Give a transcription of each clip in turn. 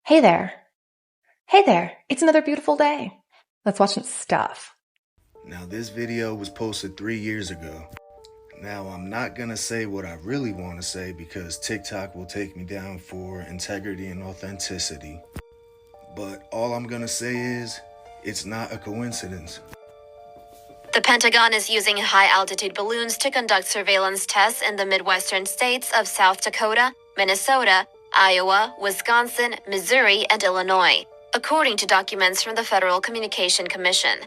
Hey there. Hey there. It's another beautiful day. Let's watch some stuff. Now this video was posted 3 years ago. Now I'm not gonna say what I really want to say because TikTok will take me down for integrity and authenticity. But all I'm gonna say is, it's not a coincidence. The Pentagon is using high-altitude balloons to conduct surveillance tests in the Midwestern states of South Dakota, Minnesota, Iowa, Wisconsin, Missouri, and Illinois, according to documents from the Federal Communication Commission.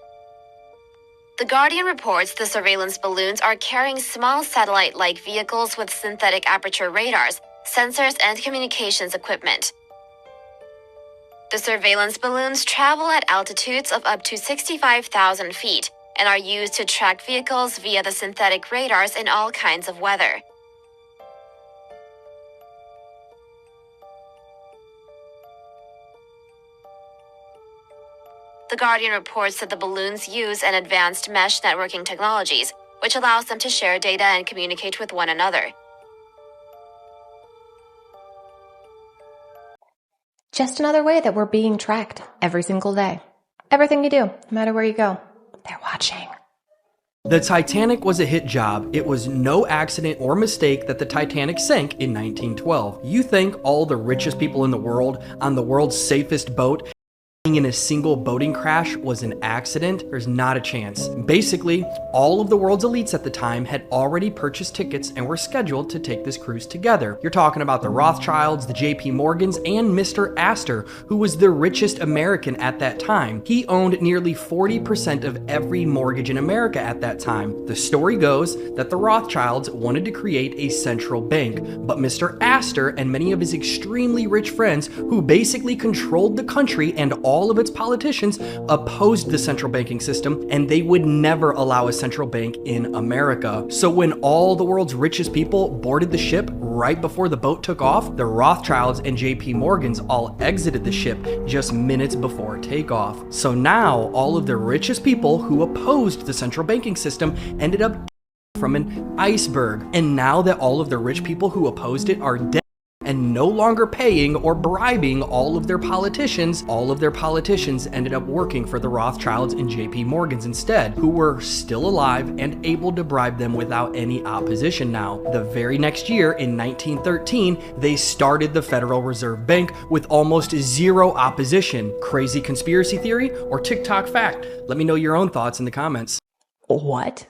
The Guardian reports the surveillance balloons are carrying small satellite-like vehicles with synthetic aperture radars, sensors, and communications equipment. The surveillance balloons travel at altitudes of up to 65,000 feet and are used to track vehicles via the synthetic radars in all kinds of weather. The Guardian reports that the balloons use an advanced mesh networking technologies, which allows them to share data and communicate with one another. Just another way that we're being tracked every single day. Everything you do, no matter where you go, they're watching. The Titanic was a hit job. It was no accident or mistake that the Titanic sank in 1912. You think all the richest people in the world on the world's safest boat in a single boating crash was an accident? There's not a chance. Basically, all of the world's elites at the time had already purchased tickets and were scheduled to take this cruise together. You're talking about the Rothschilds, the JP Morgans, and Mr. Astor, who was the richest American at that time. He owned nearly 40% of every mortgage in America at that time. The story goes that the Rothschilds wanted to create a central bank, but Mr. Astor and many of his extremely rich friends, who basically controlled the country and all of its politicians, opposed the central banking system, and they would never allow a central bank in America. So when all the world's richest people boarded the ship right before the boat took off, the Rothschilds and JP Morgans all exited the ship just minutes before takeoff. So now all of the richest people who opposed the central banking system ended up from an iceberg. And now that all of the rich people who opposed it are dead and no longer paying or bribing all of their politicians ended up working for the Rothschilds and JP Morgans instead, who were still alive and able to bribe them without any opposition now. The very next year, in 1913, they started the Federal Reserve Bank with almost zero opposition. Crazy conspiracy theory or TikTok fact? Let me know your own thoughts in the comments. What?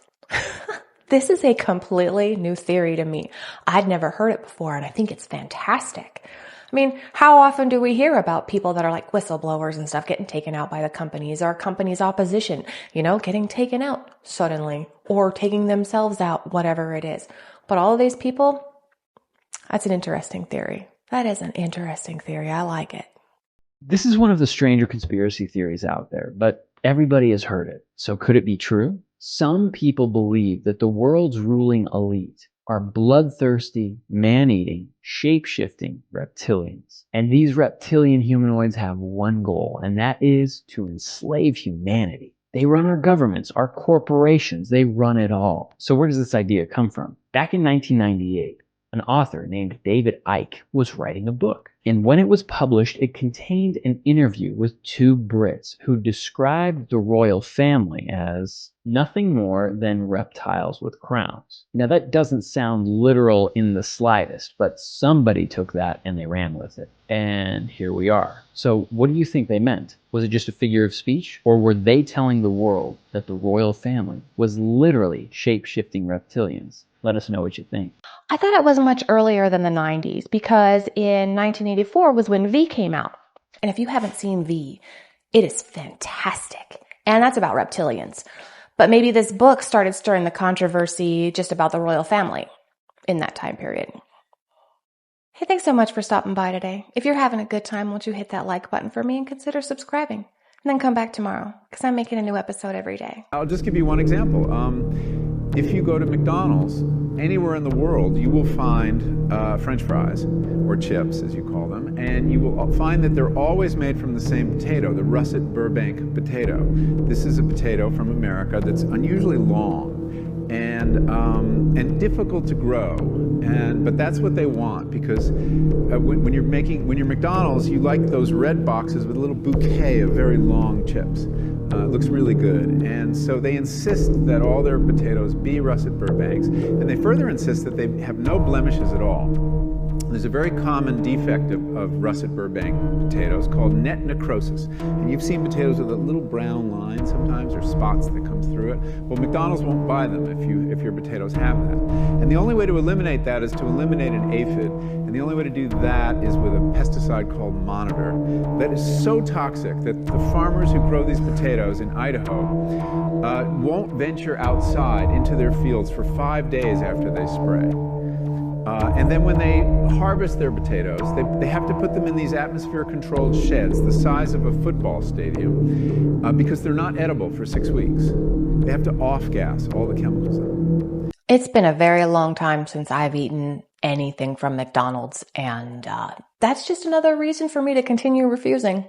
This is a completely new theory to me. I'd never heard it before, and I think it's fantastic. I mean, how often do we hear about people that are like whistleblowers and stuff getting taken out by the companies or companies' opposition, getting taken out suddenly or taking themselves out, whatever it is. But all of these people, that's an interesting theory. That is an interesting theory. I like it. This is one of the stranger conspiracy theories out there, but everybody has heard it. So could it be true? Some people believe that the world's ruling elite are bloodthirsty, man-eating, shape-shifting reptilians. And these reptilian humanoids have one goal, and that is to enslave humanity. They run our governments, our corporations, they run it all. So where does this idea come from? Back in 1998, an author named David Icke was writing a book. And when it was published, it contained an interview with two Brits who described the royal family as nothing more than reptiles with crowns. Now that doesn't sound literal in the slightest, but somebody took that and they ran with it. And here we are. So what do you think they meant? Was it just a figure of speech? Or were they telling the world that the royal family was literally shape-shifting reptilians? Let us know what you think. I thought it was much earlier than the 90s because in 1984 was when V came out. And if you haven't seen V, it is fantastic. And that's about reptilians. But maybe this book started stirring the controversy just about the royal family in that time period. Hey, thanks so much for stopping by today. If you're having a good time, won't you hit that like button for me and consider subscribing? And then come back tomorrow because I'm making a new episode every day. I'll just give you one example. If you go to McDonald's, anywhere in the world, you will find French fries, or chips as you call them, and you will find that they're always made from the same potato, the russet Burbank potato. This is a potato from America that's unusually long. and difficult to grow. But that's what they want, because when you're McDonald's, you like those red boxes with a little bouquet of very long chips. It looks really good. And so they insist that all their potatoes be russet Burbanks, and they further insist that they have no blemishes at all. There's a very common defect of russet Burbank potatoes called net necrosis. And you've seen potatoes with a little brown line sometimes, or spots that come through it. Well, McDonald's won't buy them if your potatoes have that. And the only way to eliminate that is to eliminate an aphid. And the only way to do that is with a pesticide called Monitor that is so toxic that the farmers who grow these potatoes in Idaho won't venture outside into their fields for 5 days after they spray. And then when they harvest their potatoes, they have to put them in these atmosphere-controlled sheds the size of a football stadium because they're not edible for 6 weeks. They have to off-gas all the chemicals in them. It's been a very long time since I've eaten anything from McDonald's, and that's just another reason for me to continue refusing.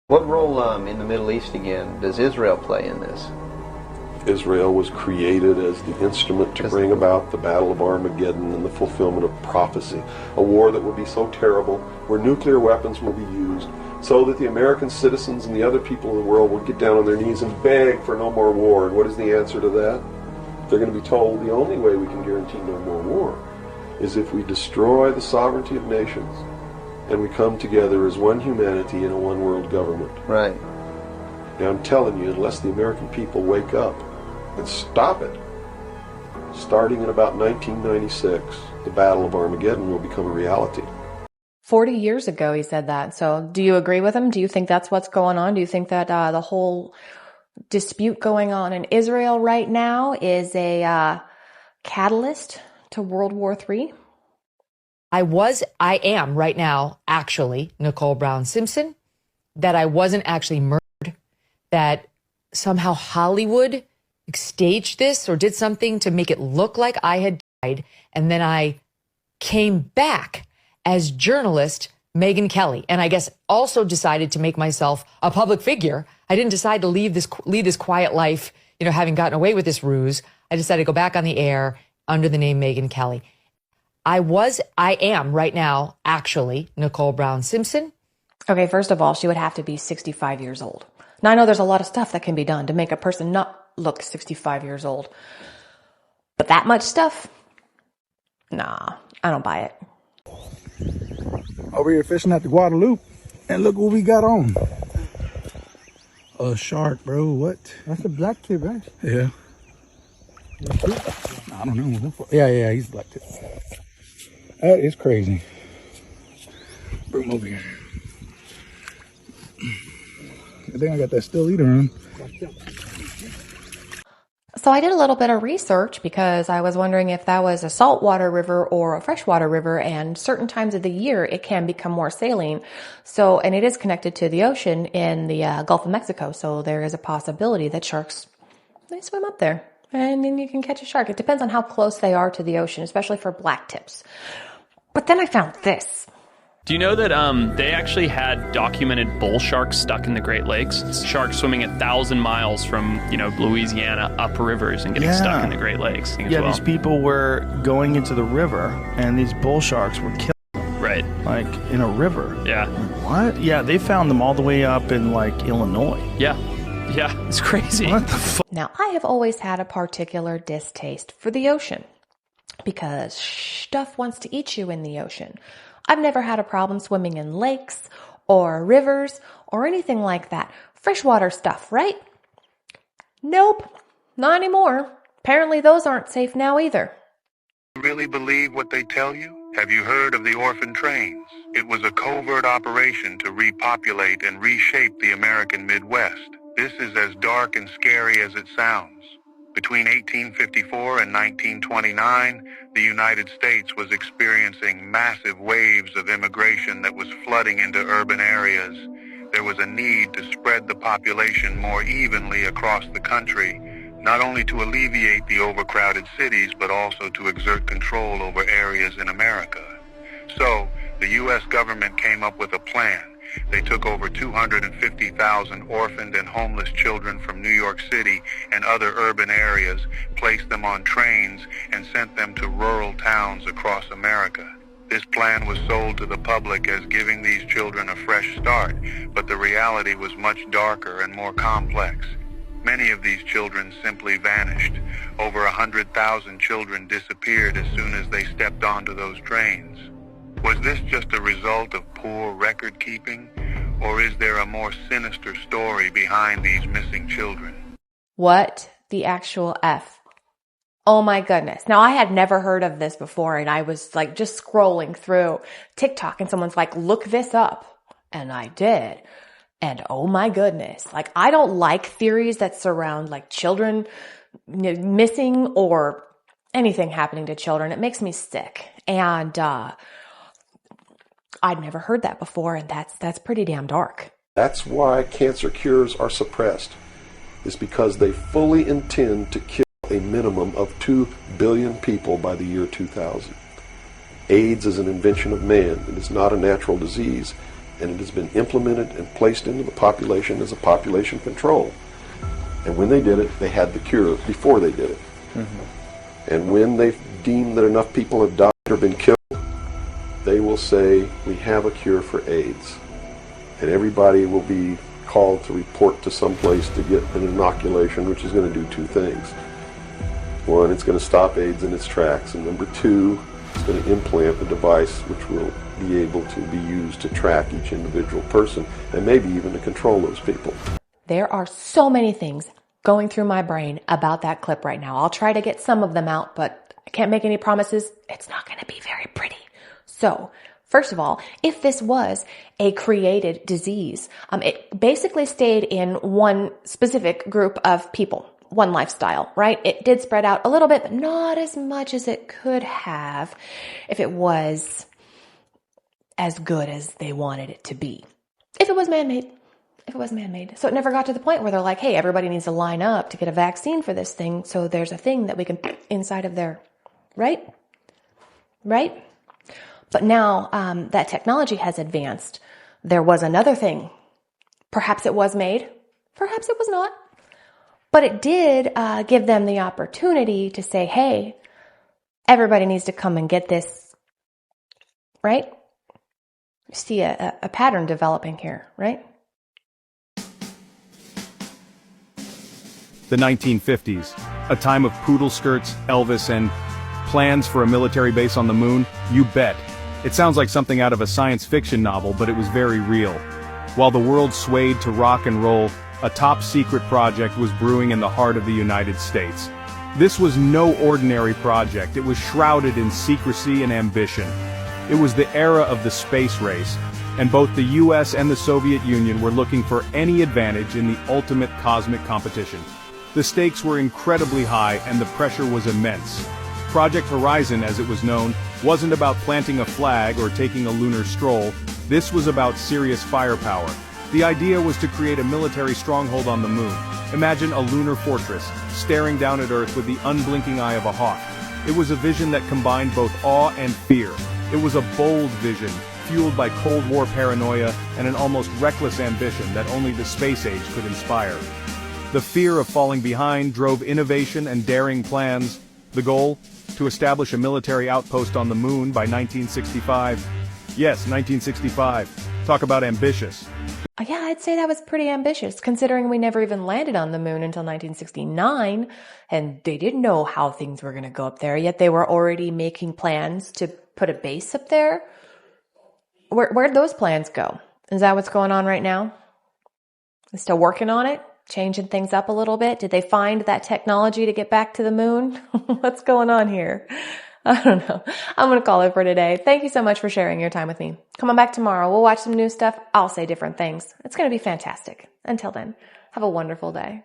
What role in the Middle East again does Israel play in this? Israel was created as the instrument to bring about the Battle of Armageddon and the fulfillment of prophecy, a war that will be so terrible, where nuclear weapons will be used, so that the American citizens and the other people in the world will get down on their knees and beg for no more war. And what is the answer to that? They're going to be told the only way we can guarantee no more war is if we destroy the sovereignty of nations and we come together as one humanity in a one world government. Right. Now I'm telling you, unless the American people wake up and stop it, starting in about 1996, the Battle of Armageddon will become a reality. 40 years ago he said that. So do you agree with him? Do you think that's what's going on? Do you think that the whole dispute going on in Israel right now is a catalyst to World War III? I am right now, actually, Nicole Brown Simpson, that I wasn't actually murdered, that somehow Hollywood staged this or did something to make it look like I had died. And then I came back as journalist Megyn Kelly. And I guess also decided to make myself a public figure. I didn't decide to lead this quiet life, having gotten away with this ruse. I decided to go back on the air under the name Megyn Kelly. I am right now, actually, Nicole Brown Simpson. Okay, first of all, she would have to be 65 years old. Now, I know there's a lot of stuff that can be done to make a person not look 65 years old. But that much stuff? Nah, I don't buy it. Over here fishing at the Guadalupe, and look what we got on. A shark, bro. What? That's a black tip, right? Yeah. I don't know. Yeah, he's black tip. That is crazy. Bring him over here. I think I got that still eater on. So I did a little bit of research because I was wondering if that was a saltwater river or a freshwater river, and certain times of the year it can become more saline. So, and it is connected to the ocean in the Gulf of Mexico. So there is a possibility that sharks, they swim up there and then you can catch a shark. It depends on how close they are to the ocean, especially for black tips. But then I found this. Do you know that they actually had documented bull sharks stuck in the Great Lakes? Sharks swimming 1,000 miles from, Louisiana up rivers and getting stuck in the Great Lakes. These people were going into the river and these bull sharks were killed. Right. Like in a river. Yeah. Like, what? Yeah, they found them all the way up in Illinois. Yeah. Yeah, it's crazy. What the fuck? Now, I have always had a particular distaste for the ocean because stuff wants to eat you in the ocean. I've never had a problem swimming in lakes or rivers or anything like that. Freshwater stuff, right? Nope, not anymore. Apparently those aren't safe now either. You really believe what they tell you? Have you heard of the orphan trains? It was a covert operation to repopulate and reshape the American Midwest. This is as dark and scary as it sounds. Between 1854 and 1929, the United States was experiencing massive waves of immigration that was flooding into urban areas. There was a need to spread the population more evenly across the country, not only to alleviate the overcrowded cities, but also to exert control over areas in America. So, the U.S. government came up with a plan. They took over 250,000 orphaned and homeless children from New York City and other urban areas, placed them on trains, and sent them to rural towns across America. This plan was sold to the public as giving these children a fresh start, but the reality was much darker and more complex. Many of these children simply vanished. Over 100,000 children disappeared as soon as they stepped onto those trains. Was this just a result of poor record keeping, or is there a more sinister story behind these missing children? What the actual F? Oh my goodness. Now I had never heard of this before, and I was like just scrolling through TikTok and someone's like, look this up. And I did. And oh my goodness. Like, I don't like theories that surround like children missing or anything happening to children. It makes me sick. And, I'd never heard that before, and that's pretty damn dark. That's why cancer cures are suppressed. It's because they fully intend to kill a minimum of 2 billion people by the year 2000. AIDS is an invention of man. It is not a natural disease, and it has been implemented and placed into the population as a population control. And when they did it, they had the cure before they did it. Mm-hmm. And when they deem that enough people have died or been killed, they will say, we have a cure for AIDS. And everybody will be called to report to some place to get an inoculation, which is going to do two things. One, it's going to stop AIDS in its tracks. And number two, it's going to implant a device which will be able to be used to track each individual person and maybe even to control those people. There are so many things going through my brain about that clip right now. I'll try to get some of them out, but I can't make any promises. It's not going to be very pretty. So, first of all, if this was a created disease, it basically stayed in one specific group of people, one lifestyle, right? It did spread out a little bit, but not as much as it could have if it was as good as they wanted it to be. If it was man-made. So it never got to the point where they're like, hey, everybody needs to line up to get a vaccine for this thing, so there's a thing that we can put inside of there, right? Right? But now that technology has advanced, there was another thing. Perhaps it was made. Perhaps it was not. But it did give them the opportunity to say, hey, everybody needs to come and get this, right? You see a pattern developing here, right? The 1950s, a time of poodle skirts, Elvis, and plans for a military base on the moon? You bet. It sounds like something out of a science fiction novel, but it was very real. While the world swayed to rock and roll, a top-secret project was brewing in the heart of the United States. This was no ordinary project. It was shrouded in secrecy and ambition. It was the era of the space race, and both the US and the Soviet Union were looking for any advantage in the ultimate cosmic competition. The stakes were incredibly high and the pressure was immense. Project Horizon, as it was known, wasn't about planting a flag or taking a lunar stroll. This was about serious firepower. The idea was to create a military stronghold on the moon. Imagine a lunar fortress, staring down at Earth with the unblinking eye of a hawk. It was a vision that combined both awe and fear. It was a bold vision, fueled by Cold War paranoia and an almost reckless ambition that only the space age could inspire. The fear of falling behind drove innovation and daring plans. The goal? To establish a military outpost on the moon by 1965. Yes, 1965. Talk about ambitious. Yeah, I'd say that was pretty ambitious, considering we never even landed on the moon until 1969, and they didn't know how things were going to go up there, yet they were already making plans to put a base up there. Where'd those plans go? Is that what's going on right now? They're still working on it? Changing things up a little bit? Did they find that technology to get back to the moon? What's going on here? I don't know. I'm going to call it for today. Thank you so much for sharing your time with me. Come on back tomorrow. We'll watch some new stuff. I'll say different things. It's going to be fantastic. Until then, have a wonderful day.